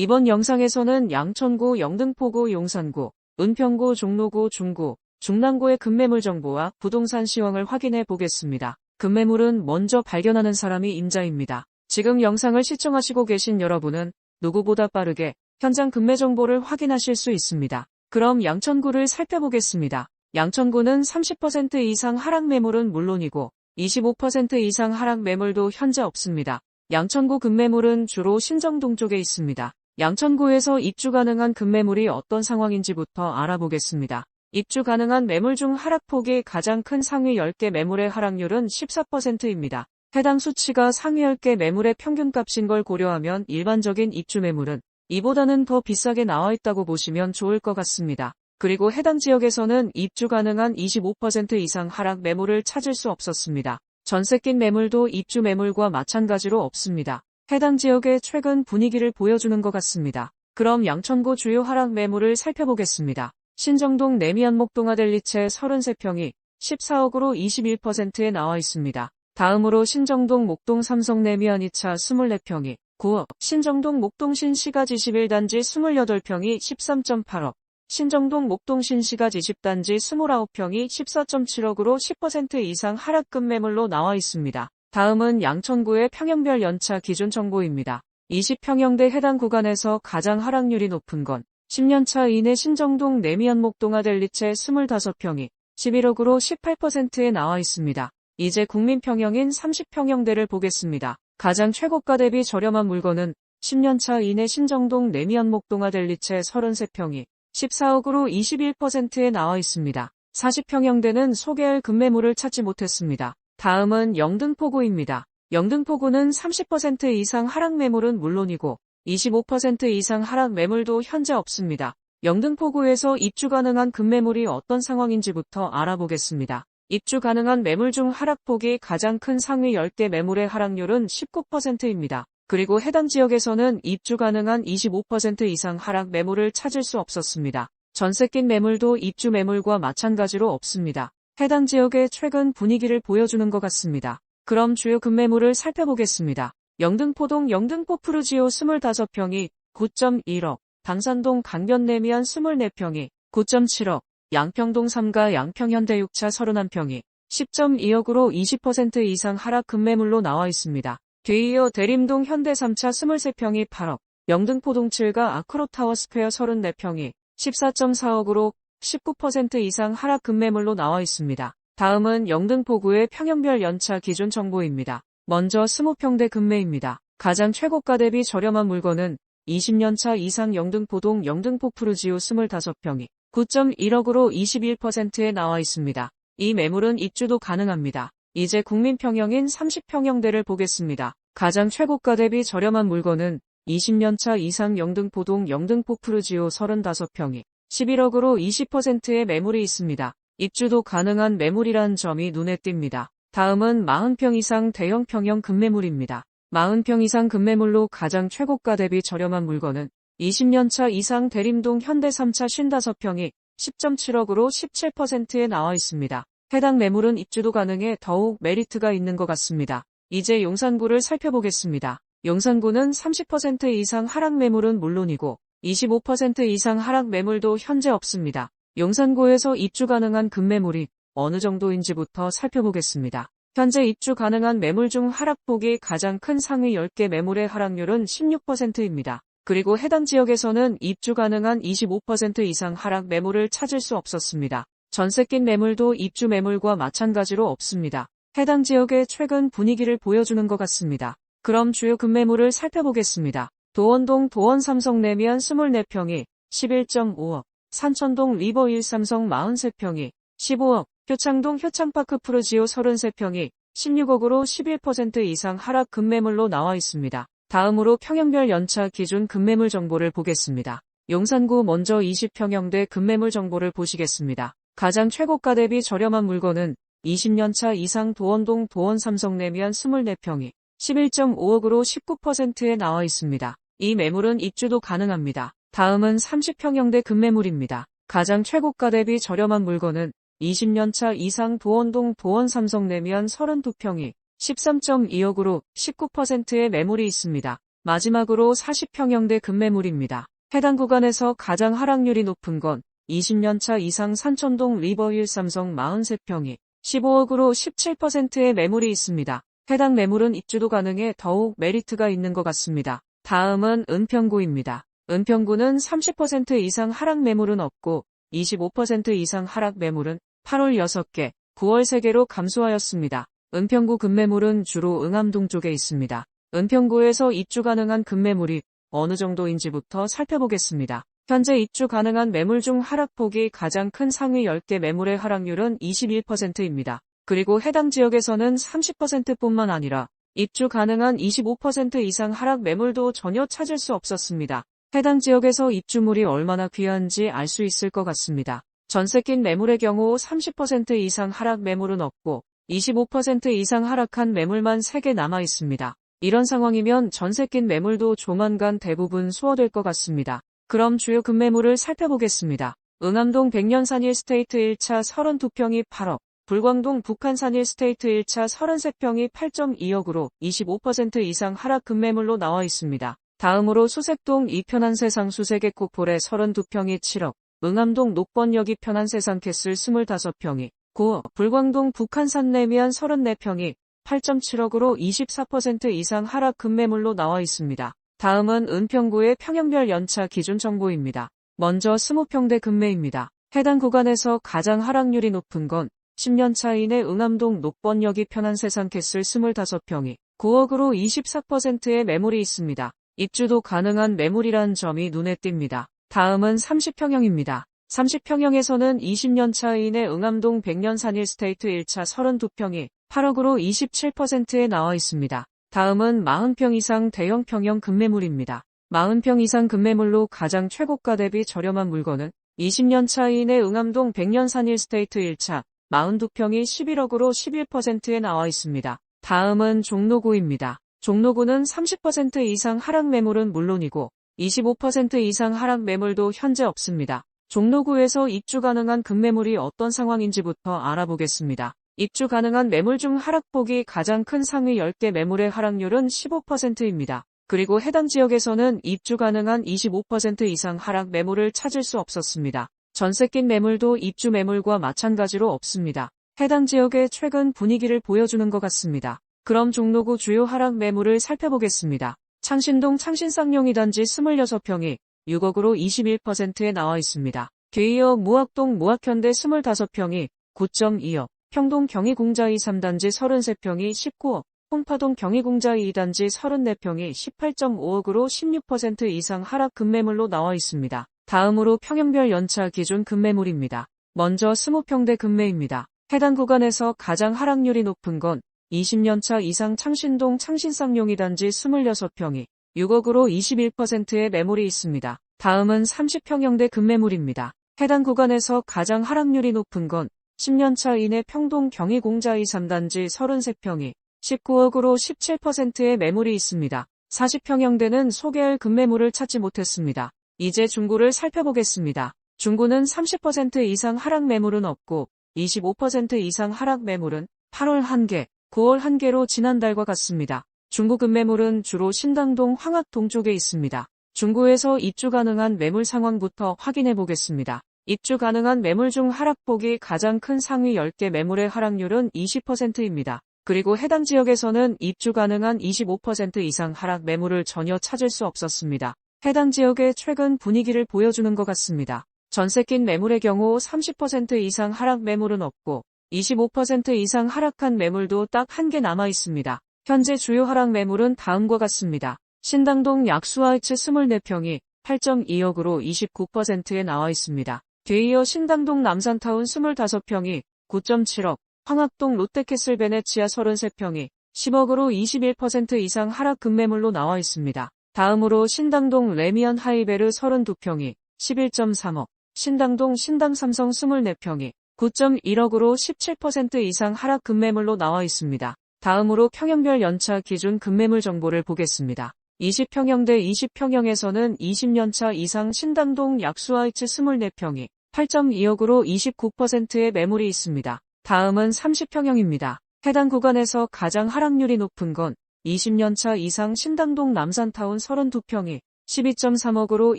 이번 영상에서는 양천구, 영등포구, 용산구, 은평구, 종로구, 중구, 중랑구의 급매물 정보와 부동산 시황을 확인해 보겠습니다. 급매물은 먼저 발견하는 사람이 임자입니다. 지금 영상을 시청하시고 계신 여러분은 누구보다 빠르게 현장 급매 정보를 확인하실 수 있습니다. 그럼 양천구를 살펴보겠습니다. 양천구는 30% 이상 하락 매물은 물론이고 25% 이상 하락 매물도 현재 없습니다. 양천구 급매물은 주로 신정동 쪽에 있습니다. 양천구에서 입주 가능한 급매물이 어떤 상황인지부터 알아보겠습니다. 입주 가능한 매물 중 하락폭이 가장 큰 상위 10개 매물의 하락률은 14%입니다. 해당 수치가 상위 10개 매물의 평균값인 걸 고려하면 일반적인 입주 매물은 이보다는 더 비싸게 나와 있다고 보시면 좋을 것 같습니다. 그리고 해당 지역에서는 입주 가능한 25% 이상 하락 매물을 찾을 수 없었습니다. 전세 낀 매물도 입주 매물과 마찬가지로 없습니다. 해당 지역의 최근 분위기를 보여주는 것 같습니다. 그럼 양천구 주요 하락 매물을 살펴보겠습니다. 신정동 내미안목동 아델리체 33평이 14억으로 21%에 나와 있습니다. 다음으로 신정동 목동 삼성 내미안 2차 24평이 9억, 신정동 목동 신시가지 21단지 28평이 13.8억, 신정동 목동 신시가지 20단지 29평이 14.7억으로 10% 이상 하락급 매물로 나와 있습니다. 다음은 양천구의 평형별 연차 기준 정보입니다. 20평형대 해당 구간에서 가장 하락률이 높은 건 10년차 이내 신정동 내미안목동 아델리체 25평이 11억으로 18%에 나와 있습니다. 이제 국민평형인 30평형대를 보겠습니다. 가장 최고가 대비 저렴한 물건은 10년차 이내 신정동 내미안목동 아델리체 33평이 14억으로 21%에 나와 있습니다. 40평형대는 소개할 급매물을 찾지 못했습니다. 다음은 영등포구입니다. 영등포구는 30% 이상 하락 매물은 물론이고 25% 이상 하락 매물도 현재 없습니다. 영등포구에서 입주 가능한 급매물이 어떤 상황인지부터 알아보겠습니다. 입주 가능한 매물 중 하락폭이 가장 큰 상위 10개 매물의 하락률은 19%입니다. 그리고 해당 지역에서는 입주 가능한 25% 이상 하락 매물을 찾을 수 없었습니다. 전세 낀 매물도 입주 매물과 마찬가지로 없습니다. 해당 지역의 최근 분위기를 보여주는 것 같습니다. 그럼 주요 급매물을 살펴보겠습니다. 영등포동 영등포 푸르지오 25평이 9.1억, 당산동 강변 내미안 24평이 9.7억, 양평동 3가 양평현대 6차 31평이 10.2억으로 20% 이상 하락 급매물로 나와 있습니다. 뒤이어 대림동 현대 3차 23평이 8억, 영등포동 7가 아크로타워 스퀘어 34평이 14.4억으로 19% 이상 하락 급매물로 나와 있습니다. 다음은 영등포구의 평형별 연차 기준 정보입니다. 먼저 20평대 급매입니다. 가장 최고가 대비 저렴한 물건은 20년차 이상 영등포동 영등포 푸르지오 25평이 9.1억으로 21%에 나와 있습니다. 이 매물은 입주도 가능합니다. 이제 국민평형인 30평형대를 보겠습니다. 가장 최고가 대비 저렴한 물건은 20년차 이상 영등포동 영등포 푸르지오 35평이 11억으로 20%의 매물이 있습니다. 입주도 가능한 매물이란 점이 눈에 띕니다. 다음은 40평 이상 대형 평형 급매물입니다. 40평 이상 급매물로 가장 최고가 대비 저렴한 물건은 20년차 이상 대림동 현대 3차 55평이 10.7억으로 17%에 나와 있습니다. 해당 매물은 입주도 가능해 더욱 메리트가 있는 것 같습니다. 이제 용산구를 살펴보겠습니다. 용산구는 30% 이상 하락 매물은 물론이고 25% 이상 하락 매물도 현재 없습니다. 용산구에서 입주 가능한 급매물이 어느 정도인지부터 살펴보겠습니다. 현재 입주 가능한 매물 중 하락폭이 가장 큰 상위 10개 매물의 하락률은 16%입니다. 그리고 해당 지역에서는 입주 가능한 25% 이상 하락 매물을 찾을 수 없었습니다. 전세 낀 매물도 입주 매물과 마찬가지로 없습니다. 해당 지역의 최근 분위기를 보여주는 것 같습니다. 그럼 주요 급매물을 살펴보겠습니다. 도원동 도원 삼성 내미안 24평이 11.5억, 산천동 리버 1 삼성 43평이 15억, 효창동 효창파크 푸르지오 33평이 16억으로 11% 이상 하락 급매물로 나와 있습니다. 다음으로 평형별 연차 기준 급매물 정보를 보겠습니다. 용산구 먼저 20평형대 급매물 정보를 보시겠습니다. 가장 최고가 대비 저렴한 물건은 20년차 이상 도원동 도원 삼성 내미안 24평이 11.5억으로 19%에 나와 있습니다. 이 매물은 입주도 가능합니다. 다음은 30평형대 급매물입니다. 가장 최고가 대비 저렴한 물건은 20년차 이상 도원동 도원 삼성 내미안 32평이 13.2억으로 19%의 매물이 있습니다. 마지막으로 40평형대 급매물입니다. 해당 구간에서 가장 하락률이 높은 건 20년차 이상 산천동 리버힐 삼성 43평이 15억으로 17%의 매물이 있습니다. 해당 매물은 입주도 가능해 더욱 메리트가 있는 것 같습니다. 다음은 은평구입니다. 은평구는 30% 이상 하락 매물은 없고 25% 이상 하락 매물은 8월 6개, 9월 3개로 감소하였습니다. 은평구 급매물은 주로 응암동 쪽에 있습니다. 은평구에서 입주 가능한 급매물이 어느 정도인지부터 살펴보겠습니다. 현재 입주 가능한 매물 중 하락폭이 가장 큰 상위 10개 매물의 하락률은 21%입니다. 그리고 해당 지역에서는 30%뿐만 아니라 입주 가능한 25% 이상 하락 매물도 전혀 찾을 수 없었습니다. 해당 지역에서 입주물이 얼마나 귀한지 알 수 있을 것 같습니다. 전세 낀 매물의 경우 30% 이상 하락 매물은 없고 25% 이상 하락한 매물만 3개 남아 있습니다. 이런 상황이면 전세 낀 매물도 조만간 대부분 소화될 것 같습니다. 그럼 주요 급매물을 살펴보겠습니다. 응암동 백년산 1스테이트 1차 32평이 8억, 불광동 북한산 1스테이트 1차 33평이 8.2억으로 25% 이상 하락 급매물로 나와 있습니다. 다음으로 수색동 2편한 세상 수색의 코폴의 32평이 7억, 응암동 녹번역이 편한 세상 캐슬 25평이 9억, 불광동 북한산 내미안 34평이 8.7억으로 24% 이상 하락 급매물로 나와 있습니다. 다음은 은평구의 평형별 연차 기준 정보입니다. 먼저 20평대 급매입니다. 해당 구간에서 가장 하락률이 높은 건 10년차 이내 응암동 녹번역이 편한 세상 캐슬 25평이 9억으로 24%의 매물이 있습니다. 입주도 가능한 매물이란 점이 눈에 띕니다. 다음은 30평형입니다. 30평형에서는 20년차 이내 응암동 백년산 1스테이트 1차 32평이 8억으로 27%에 나와 있습니다. 다음은 40평 이상 대형 평형 급매물입니다. 40평 이상 급매물로 가장 최고가 대비 저렴한 물건은 20년차 이내 응암동 백년산 1스테이트 1차 42평이 11억으로 11%에 나와 있습니다. 다음은 종로구입니다. 종로구는 30% 이상 하락 매물은 물론이고 25% 이상 하락 매물도 현재 없습니다. 종로구에서 입주 가능한 급매물이 어떤 상황인지부터 알아보겠습니다. 입주 가능한 매물 중 하락폭이 가장 큰 상위 10개 매물의 하락률은 15%입니다. 그리고 해당 지역에서는 입주 가능한 25% 이상 하락 매물을 찾을 수 없었습니다. 전세 낀 매물도 입주 매물과 마찬가지로 없습니다. 해당 지역의 최근 분위기를 보여주는 것 같습니다. 그럼 종로구 주요 하락 매물을 살펴보겠습니다. 창신동 창신쌍용 2단지 26평이 6억으로 21%에 나와 있습니다. 뒤이어 무학동 무학현대 25평이 9.2억, 평동 경희공자이 3단지 33평이 19억, 홍파동 경희공자이 2단지 34평이 18.5억으로 16% 이상 하락 급매물로 나와 있습니다. 다음으로 평형별 연차 기준 급매물입니다. 먼저 20평대 급매입니다. 해당 구간에서 가장 하락률이 높은 건 20년차 이상 창신동 창신쌍용 2단지 26평이 6억으로 21%의 매물이 있습니다. 다음은 30평형대 급매물입니다. 해당 구간에서 가장 하락률이 높은 건 10년차 이내 평동 경희공자이 3단지 33평이 19억으로 17%의 매물이 있습니다. 40평형대는 소개할 급매물을 찾지 못했습니다. 이제 중구를 살펴보겠습니다. 중구는 30% 이상 하락 매물은 없고 25% 이상 하락 매물은 8월 1개, 9월 1개로 지난달과 같습니다. 중구 급매물은 주로 신당동 황학동 쪽에 있습니다. 중구에서 입주 가능한 매물 상황부터 확인해 보겠습니다. 입주 가능한 매물 중 하락폭이 가장 큰 상위 10개 매물의 하락률은 20%입니다. 그리고 해당 지역에서는 입주 가능한 25% 이상 하락 매물을 전혀 찾을 수 없었습니다. 해당 지역의 최근 분위기를 보여주는 것 같습니다. 전세 낀 매물의 경우 30% 이상 하락 매물은 없고 25% 이상 하락한 매물도 딱 한 개 남아 있습니다. 현재 주요 하락 매물은 다음과 같습니다. 신당동 약수하이츠 24평이 8.2억으로 29%에 나와 있습니다. 뒤이어 신당동 남산타운 25평이 9.7억, 황학동 롯데캐슬 베네치아 33평이 10억으로 21% 이상 하락 급매물로 나와 있습니다. 다음으로 신당동 레미안 하이베르 32평이 11.3억, 신당동 신당삼성 24평이 9.1억으로 17% 이상 하락 급매물로 나와 있습니다. 다음으로 평형별 연차 기준 급매물 정보를 보겠습니다. 20평형대 20평형에서는 20년차 이상 신당동 약수하이츠 24평이 8.2억으로 29%의 매물이 있습니다. 다음은 30평형입니다. 해당 구간에서 가장 하락률이 높은 건 20년차 이상 신당동 남산타운 32평이 12.3억으로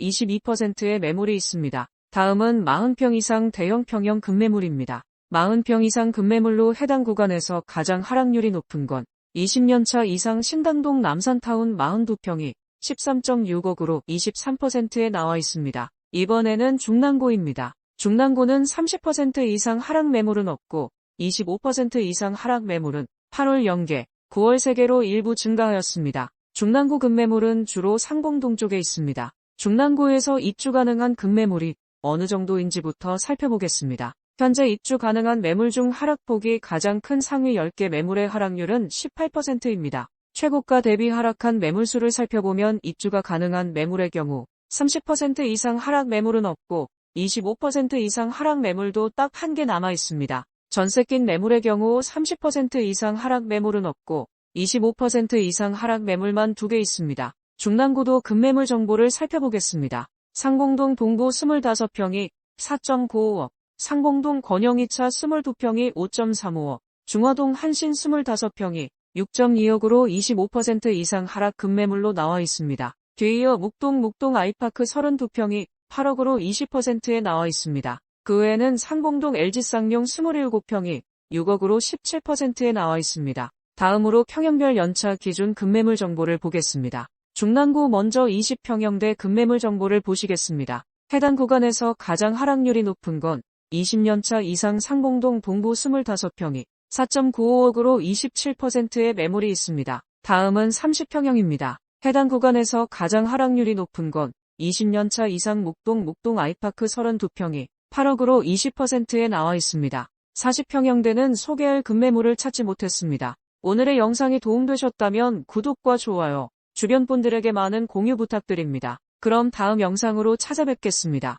22%의 매물이 있습니다. 다음은 40평 이상 대형 평형 급매물입니다. 40평 이상 급매물로 해당 구간에서 가장 하락률이 높은 건 20년차 이상 신당동 남산타운 42평이 13.6억으로 23%에 나와 있습니다. 이번에는 중랑구입니다. 중랑구는 30% 이상 하락 매물은 없고 25% 이상 하락 매물은 8월 0개, 9월 3개로 일부 증가하였습니다. 중랑구 급매물은 주로 상봉동 쪽에 있습니다. 중랑구에서 입주 가능한 급매물이 어느 정도인지부터 살펴보겠습니다. 현재 입주 가능한 매물 중 하락폭이 가장 큰 상위 10개 매물의 하락률은 18%입니다. 최고가 대비 하락한 매물수를 살펴보면 입주가 가능한 매물의 경우 30% 이상 하락 매물은 없고 25% 이상 하락 매물도 딱 한 개 남아 있습니다. 전세 낀 매물의 경우 30% 이상 하락 매물은 없고 25% 이상 하락 매물만 2개 있습니다. 중랑구도 급매물 정보를 살펴보겠습니다. 상봉동 동부 25평이 4.95억, 상봉동 건영 2차 22평이 5.35억, 중화동 한신 25평이 6.2억으로 25% 이상 하락 급매물로 나와 있습니다. 뒤이어 묵동 아이파크 32평이 8억으로 20%에 나와 있습니다. 그 외에는 상봉동 LG쌍용 27평이 6억으로 17%에 나와 있습니다. 다음으로 평형별 연차 기준 급매물 정보를 보겠습니다. 중랑구 먼저 20평형대 급매물 정보를 보시겠습니다. 해당 구간에서 가장 하락률이 높은 건 20년차 이상 상봉동 동부 25평이 4.95억으로 27%의 매물이 있습니다. 다음은 30평형입니다. 해당 구간에서 가장 하락률이 높은 건 20년차 이상 묵동 아이파크 32평이 8억으로 20%에 나와 있습니다. 40평형대는 소개할 급매물을 찾지 못했습니다. 오늘의 영상이 도움되셨다면 구독과 좋아요, 주변 분들에게 많은 공유 부탁드립니다. 그럼 다음 영상으로 찾아뵙겠습니다.